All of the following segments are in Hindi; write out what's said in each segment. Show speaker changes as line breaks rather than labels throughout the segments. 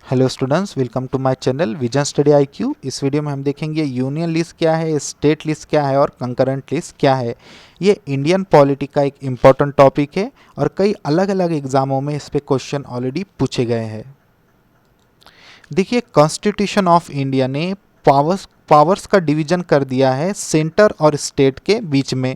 Hello students, welcome to my channel Vision Study IQ. इस वीडियो में हम देखेंगे यूनियन लिस्ट क्या है, स्टेट लिस्ट क्या है और कंकरेंट लिस्ट क्या है। ये इंडियन पॉलिटी का एक इम्पॉर्टेंट टॉपिक है और कई अलग अलग एग्जामों में इस पे क्वेश्चन ऑलरेडी पूछे गए हैं। देखिए, कॉन्स्टिट्यूशन ऑफ इंडिया ने पावर्स का डिवीजन कर दिया है सेंटर और स्टेट के बीच में।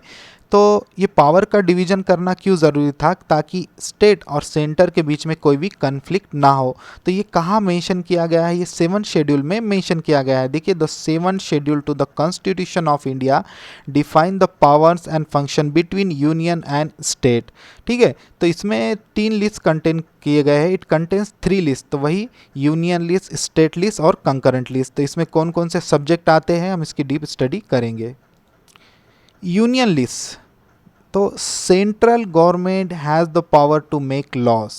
तो ये पावर का डिवीजन करना क्यों ज़रूरी था? ताकि स्टेट और सेंटर के बीच में कोई भी कन्फ्लिक्ट ना हो। तो ये कहाँ मेंशन किया गया है? ये 7 शेड्यूल में मेंशन किया गया है। देखिए, the 7 schedule to the constitution of India define the powers and function between union and state. ठीक है, तो इसमें 3 लिस्ट कंटेन किए गए हैं। इट कंटेन्स 3 लिस्ट, तो वही यूनियन लिस्ट, स्टेट लिस्ट और कंकरेंट लिस्ट। तो इसमें कौन कौन से सब्जेक्ट आते हैं, हम इसकी डीप स्टडी करेंगे। यूनियन लिस्ट, तो central government has the power to make laws.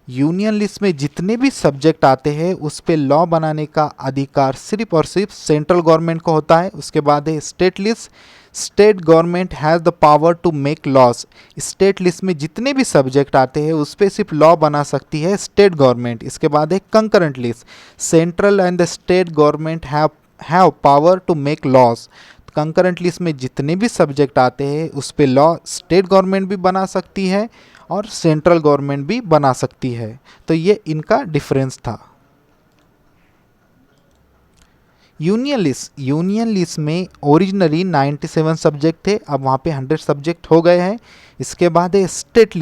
Union list में जितने भी सब्जेक्ट आते हैं उस पे लॉ बनाने का अधिकार सिर्फ और सिर्फ सेंट्रल गवर्नमेंट को होता है। उसके बाद है state list, state government has the power to make laws. State list में जितने भी सब्जेक्ट आते हैं उस पे सिर्फ लॉ बना सकती है स्टेट गवर्नमेंट। इसके बाद है concurrent list, central and the state government have power to make laws. Concurrent list में जितने भी सब्जेक्ट आते हैं उस पे लॉ स्टेट गवर्नमेंट भी बना सकती है और सेंट्रल गवर्नमेंट भी बना सकती है। तो ये इनका डिफरेंस था। यूनियन लिस्ट में ओरिजिनली 97 सब्जेक्ट थे, अब वहाँ पे 100 सब्जेक्ट हो गए हैं। इसके बाद है स्टेट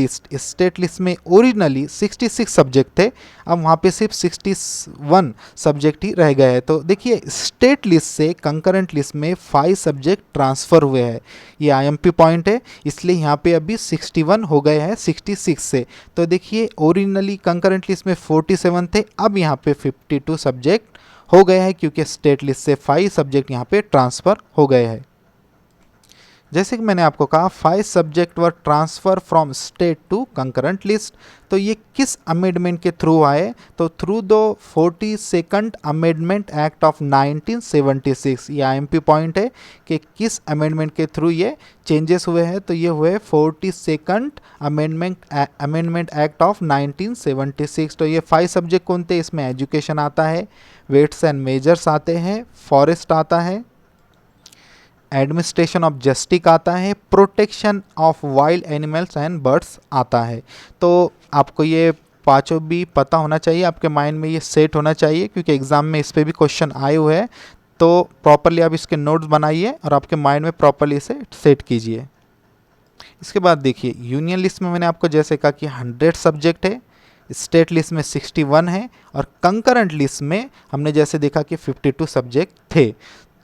लिस्ट में ओरिजिनली 66 सब्जेक्ट थे, अब वहाँ पे सिर्फ 61 सब्जेक्ट ही रह गए हैं। तो देखिए, स्टेट लिस्ट से कंकरेंट लिस्ट में 5 सब्जेक्ट ट्रांसफ़र हुए हैं। ये आईएमपी पॉइंट है, इसलिए यहाँ पे अभी 61 हो गए हैं 66 से। तो देखिए, ओरिजिनली कंकरेंट लिस्ट में 47 थे, अब यहाँ पे 52 सब्जेक्ट हो गए हैं क्योंकि स्टेट लिस्ट से 5 सब्जेक्ट यहाँ पे ट्रांसफ़र हो गए हैं। जैसे कि मैंने आपको कहा 5 subject were transfer from state to concurrent list. तो ये किस अमेंडमेंट के थ्रू आए? तो through the 42nd amendment act of 1976। ये आईएमपी पॉइंट है कि किस अमेंडमेंट के थ्रू ये चेंजेस हुए हैं। तो ये हुए 42nd अमेंडमेंट एक्ट ऑफ 1976। तो ये 5 सब्जेक्ट कौन थे? इसमें एजुकेशन आता है, वेट्स एंड मेजर्स आते हैं, फॉरेस्ट आता है, एडमिनिस्ट्रेशन ऑफ जस्टिस आता है, protection of wild animals and birds आता है। तो आपको ये पांचों भी पता होना चाहिए, आपके माइंड में ये सेट होना चाहिए क्योंकि एग्जाम में इस पर भी क्वेश्चन आए हुए हैं। तो प्रॉपरली आप इसके नोट्स बनाइए और आपके माइंड में प्रॉपरली इसे सेट कीजिए। इसके बाद देखिए, यूनियन लिस्ट में मैंने आपको जैसे कहा कि 100 सब्जेक्ट है, स्टेट लिस्ट में 61 है और कंकरेंट लिस्ट में हमने जैसे देखा कि 52 सब्जेक्ट थे।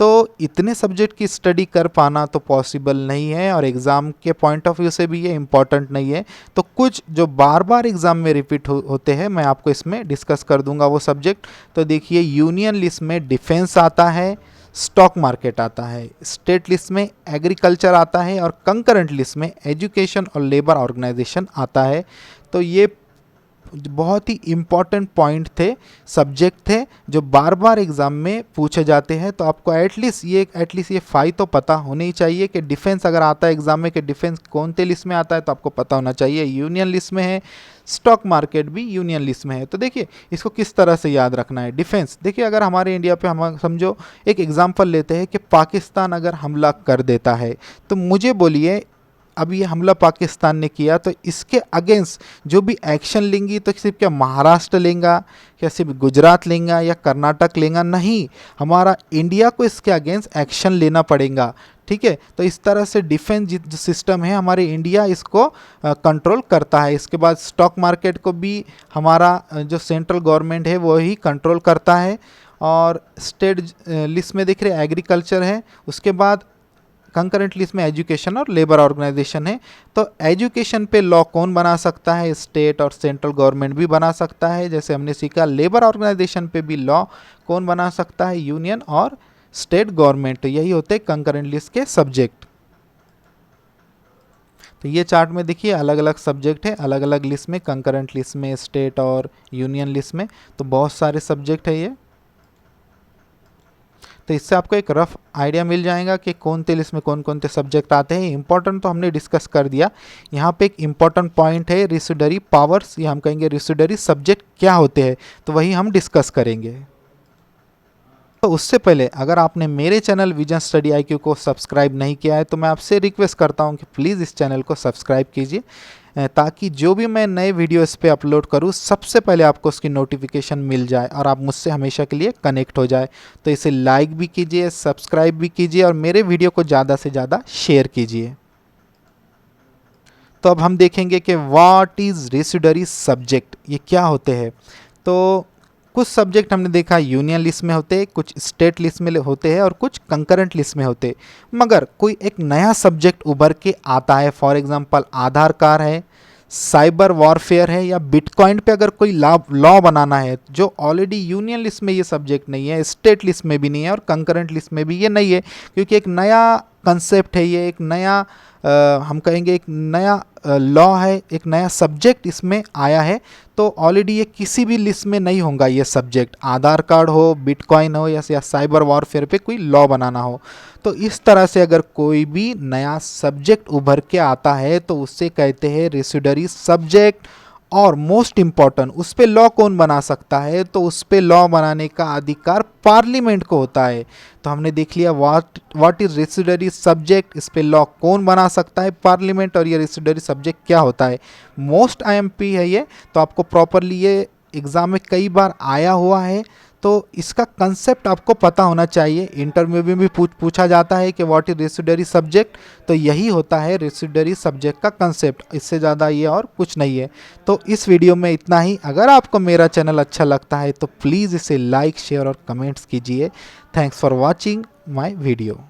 तो इतने सब्जेक्ट की स्टडी कर पाना तो पॉसिबल नहीं है और एग्ज़ाम के पॉइंट ऑफ व्यू से भी ये इम्पॉर्टेंट नहीं है। तो कुछ जो बार बार एग्ज़ाम में रिपीट होते हैं मैं आपको इसमें डिस्कस कर दूंगा वो सब्जेक्ट। तो देखिए, यूनियन लिस्ट में डिफेंस आता है, स्टॉक मार्केट आता है, स्टेट लिस्ट में एग्रीकल्चर आता है और कंकरेंट लिस्ट में एजुकेशन और लेबर ऑर्गेनाइजेशन आता है। तो ये बहुत ही इम्पॉर्टेंट पॉइंट थे, सब्जेक्ट थे जो बार बार एग्जाम में पूछे जाते हैं। तो आपको एटलीस्ट ये 5 तो पता होने ही चाहिए कि डिफेंस अगर आता है एग्जाम में कि डिफेंस कौन से लिस्ट में आता है तो आपको पता होना चाहिए यूनियन लिस्ट में है, स्टॉक मार्केट भी यूनियन लिस्ट में है। तो देखिए, इसको किस तरह से याद रखना है। डिफेंस, देखिए अगर हमारे इंडिया पे हम समझो एक एग्जाम्पल लेते हैं कि पाकिस्तान अगर हमला कर देता है, तो मुझे बोलिए अब ये हमला पाकिस्तान ने किया तो इसके अगेंस्ट जो भी एक्शन लेंगी तो सिर्फ क्या महाराष्ट्र लेंगा, क्या सिर्फ गुजरात लेंगा या कर्नाटक लेंगा? नहीं, हमारा इंडिया को इसके अगेंस्ट एक्शन लेना पड़ेगा। ठीक है, तो इस तरह से डिफेंस जो सिस्टम है हमारे इंडिया इसको कंट्रोल करता है। इसके बाद स्टॉक मार्केट को भी हमारा जो सेंट्रल गवर्नमेंट है वो ही कंट्रोल करता है। और स्टेट लिस्ट में देख रहे एग्रीकल्चर है, उसके बाद कंकरेंट लिस्ट में एजुकेशन और लेबर ऑर्गेनाइजेशन है। तो एजुकेशन पे लॉ कौन बना सकता है? स्टेट और सेंट्रल गवर्नमेंट भी बना सकता है। जैसे हमने सीखा, लेबर ऑर्गेनाइजेशन पे भी लॉ कौन बना सकता है? यूनियन और स्टेट गवर्नमेंट। तो यही होते हैं कंकरेंट लिस्ट के सब्जेक्ट। तो ये चार्ट में देखिए अलग अलग सब्जेक्ट है, अलग अलग लिस्ट में, कंकरेंट लिस्ट में, स्टेट और यूनियन लिस्ट में। तो बहुत सारे सब्जेक्ट है ये। तो इससे आपको एक रफ आइडिया मिल जाएगा कि कौन थे लिस्ट में कौन कौन से सब्जेक्ट आते हैं। इंपॉर्टेंट तो हमने डिस्कस कर दिया। यहाँ पे एक इंपॉर्टेंट पॉइंट है रेसिडुअरी पावर्स, या हम कहेंगे रेसिडुअरी सब्जेक्ट क्या होते हैं, तो वही हम डिस्कस करेंगे। तो उससे पहले अगर आपने मेरे चैनल विजन स्टडी IQ को सब्सक्राइब नहीं किया है तो मैं आपसे रिक्वेस्ट करता हूं कि प्लीज़ इस चैनल को सब्सक्राइब कीजिए, ताकि जो भी मैं नए वीडियो इस पे अपलोड करूं सबसे पहले आपको उसकी नोटिफिकेशन मिल जाए और आप मुझसे हमेशा के लिए कनेक्ट हो जाए। तो इसे लाइक भी कीजिए, सब्सक्राइब भी कीजिए और मेरे वीडियो को ज़्यादा से ज़्यादा शेयर कीजिए। तो अब हम देखेंगे कि व्हाट इज़ रेसिडुअरी सब्जेक्ट, ये क्या होते हैं। तो कुछ सब्जेक्ट हमने देखा यूनियन लिस्ट में होते हैं, कुछ स्टेट लिस्ट में होते हैं और कुछ कंकरेंट लिस्ट में होते हैं। मगर कोई एक नया सब्जेक्ट उभर के आता है, फॉर एग्जांपल आधार कार्ड है, साइबर वॉरफेयर है, या बिटकॉइन पे अगर कोई लॉ बनाना है जो ऑलरेडी यूनियन लिस्ट में ये सब्जेक्ट नहीं है, स्टेट लिस्ट में भी नहीं है और कंकरेंट लिस्ट में भी ये नहीं है, क्योंकि एक नया कंसेप्ट है, ये एक नया हम कहेंगे एक नया लॉ है, एक नया सब्जेक्ट इसमें आया है। तो ऑलरेडी ये किसी भी लिस्ट में नहीं होगा ये सब्जेक्ट, आधार कार्ड हो, बिटकॉइन हो, या साइबर वॉरफेयर पे कोई लॉ बनाना हो। तो इस तरह से अगर कोई भी नया सब्जेक्ट उभर के आता है तो उससे कहते हैं रेसिडुअरी सब्जेक्ट। और मोस्ट इम्पॉर्टेंट, उस पे लॉ कौन बना सकता है, तो उस पे लॉ बनाने का अधिकार पार्लियामेंट को होता है। तो हमने देख लिया व्हाट इज रेसिडुअरी सब्जेक्ट, इस पे लॉ कौन बना सकता है, पार्लियामेंट, और ये रेसिडुअरी सब्जेक्ट क्या होता है। मोस्ट IMP है ये, तो आपको प्रॉपरली ये एग्ज़ाम में कई बार आया हुआ है, तो इसका कंसेप्ट आपको पता होना चाहिए। इंटरव्यू में भी पूछा जाता है कि व्हाट इज रेसिडुअरी सब्जेक्ट, तो यही होता है रेसिडुअरी सब्जेक्ट का कंसेप्ट, इससे ज़्यादा ये और कुछ नहीं है। तो इस वीडियो में इतना ही। अगर आपको मेरा चैनल अच्छा लगता है तो प्लीज़ इसे लाइक, शेयर और कमेंट्स कीजिए। Thanks for watching my video.